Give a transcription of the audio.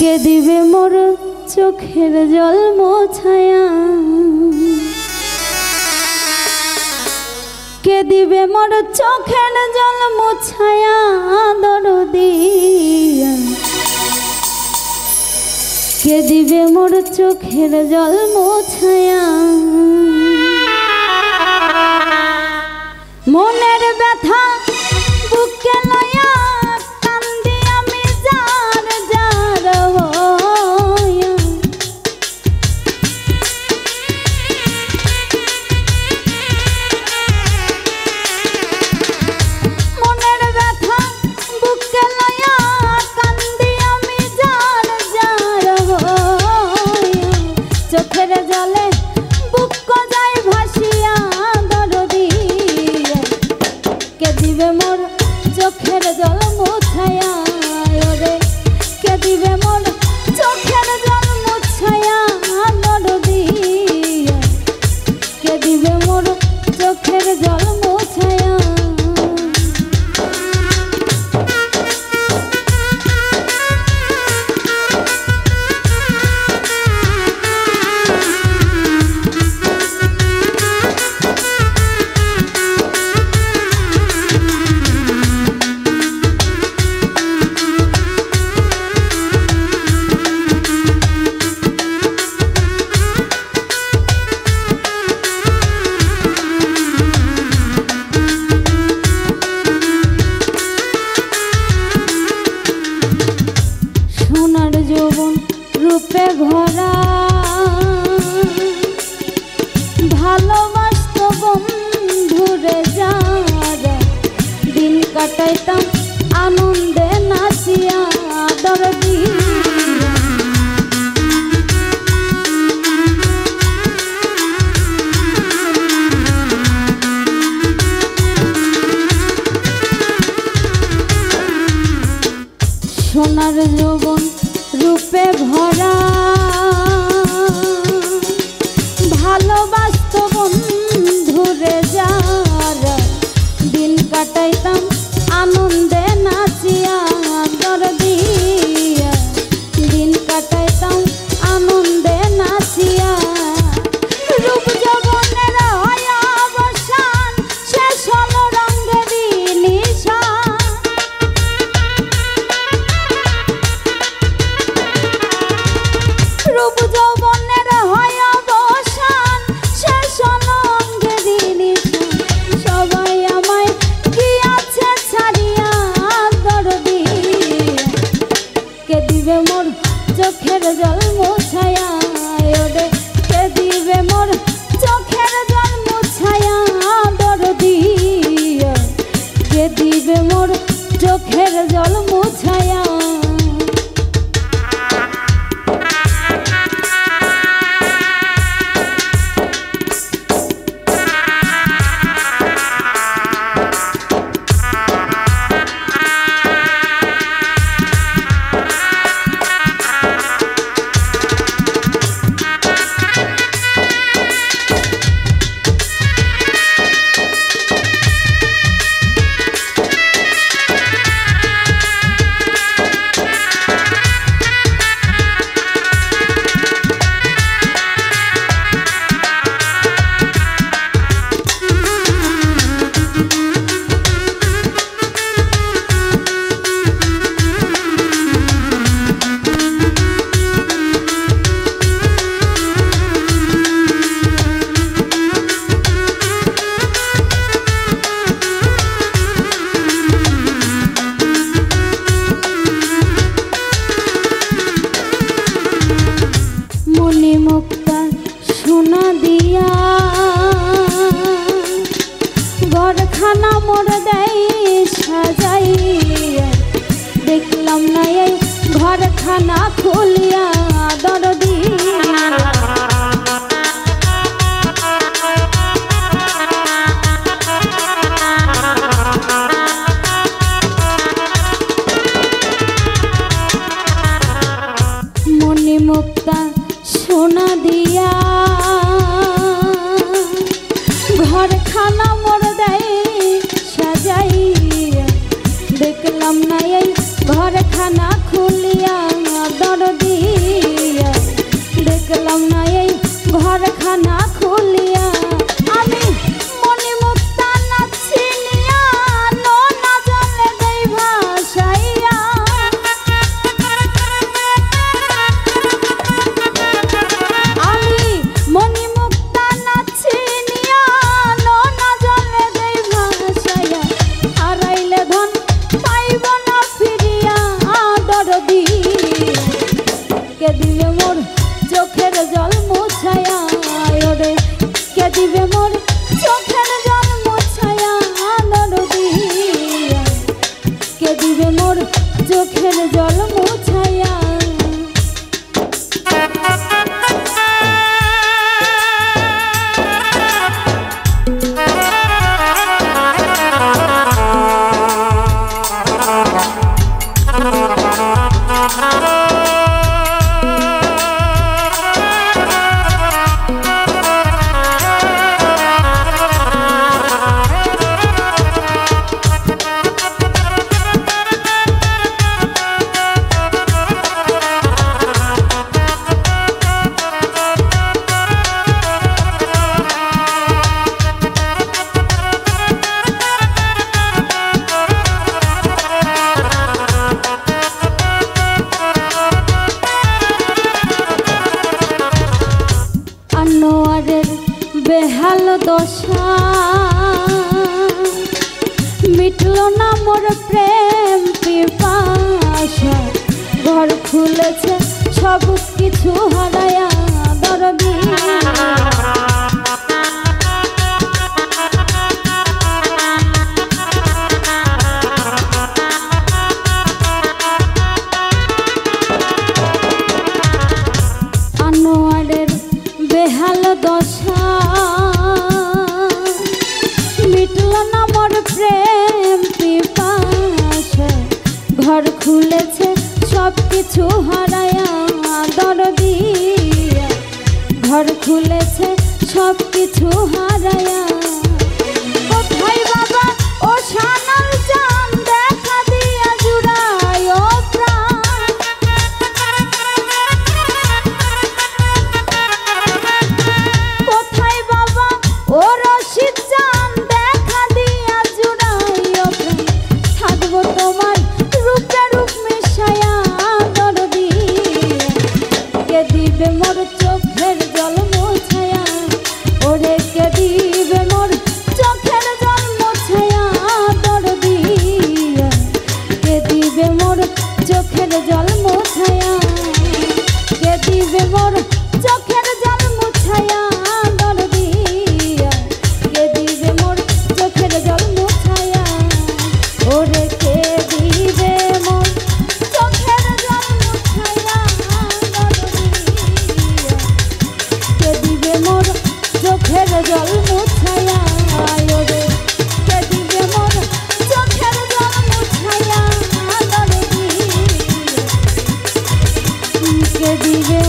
কে দিবে মোর চোখের জল মোছায়া, কে দিবে মোর চোখের জল মোছায়া দরদি, কে দিবে মোর চোখের জল মোছায়া। মনের ব্যথা বুকে লয়া কান্দি আমি যার যার হইয়া, মনের ব্যথা বুকে লয়া কান্দি আমি যার যার হইয়া, চোখের জলে বুক যায় ভাসিয়া দরদি, কে দিবে মোর চোখের জল মোছায়া রে, কে দিবে মোর চোখের জল মোছায়া দরদি, কে দিবে মোর চোখের জল মোছায়া। সোনার যৌবন রূপে ভরা ভালোবাসত বন্ধুরে যারা, দিন কাটাইতাম আনন্দে নাচিয়া দরদি, সোনার যৌবন রূপে ভরা ভালোবাসত বন্ধুরে যারা, দিন কাটাইতাম আনন্দে নাচিয়া দরদি, দিন কাটাইতাম আনন্দে নাচিয়া। রূপ যৌবনের হয় অবসান, শেষ হলো রঙেরই নিশান, রূপ যৌবনের হয় অবসান, শেষ হলো রঙেরই নিশান, সবাই আমায় গিয়াছে ছাড়িয়া দরদি, কে দিবে মোর চোখের জল মোছায়া রে, কে দিবে মোর চোখের জল মোছায়া দরদি, কে দিবে মোর চোখের জল মোছায়া। চোখের জল মুছাইয়া। আনোয়ারের বেহাল দশা মিটল না মোর প্রেম পিপাসা। ঘর খুলেছে সব কিছু হারায়া দরদি। আনোয়ারের বেহাল দশা মিটল না মোর প্রেম পিপাসা। ঘর খুলেছে সব কিছু হারায়া দরদি। ঘর খুলেছে সব কিছু হারায়া। কোথায় বাবা ও শানাল জান দেখা দিয়া জুড়ায় ও প্রাণ। কোথায় বাবা ও রশিদ জান দেখা দিয়া জুড়ায় ও প্রাণ। থাকবো তোমার রূপে রূপ মিশায়া দরদি। কে দিবে মোর চোখের জল মোছায়া। ওরে কে দিবে মোর চোখের জল মোছায়া দরদি। কে দিবে মোর চোখের জল মোছায়া। কে দিবে মোর চোখের জল মোছায়া দরদি। কে দিবে মোর চোখের জল মোছায়া। ওরে কে দিবে মোর চোখের জল মোছায়া দরদি। কে দিবে মোর চোখের জল মোছায়া। ওরে কে দিবে মোর চোখের জল মোছায়া দরদি। কে দিবে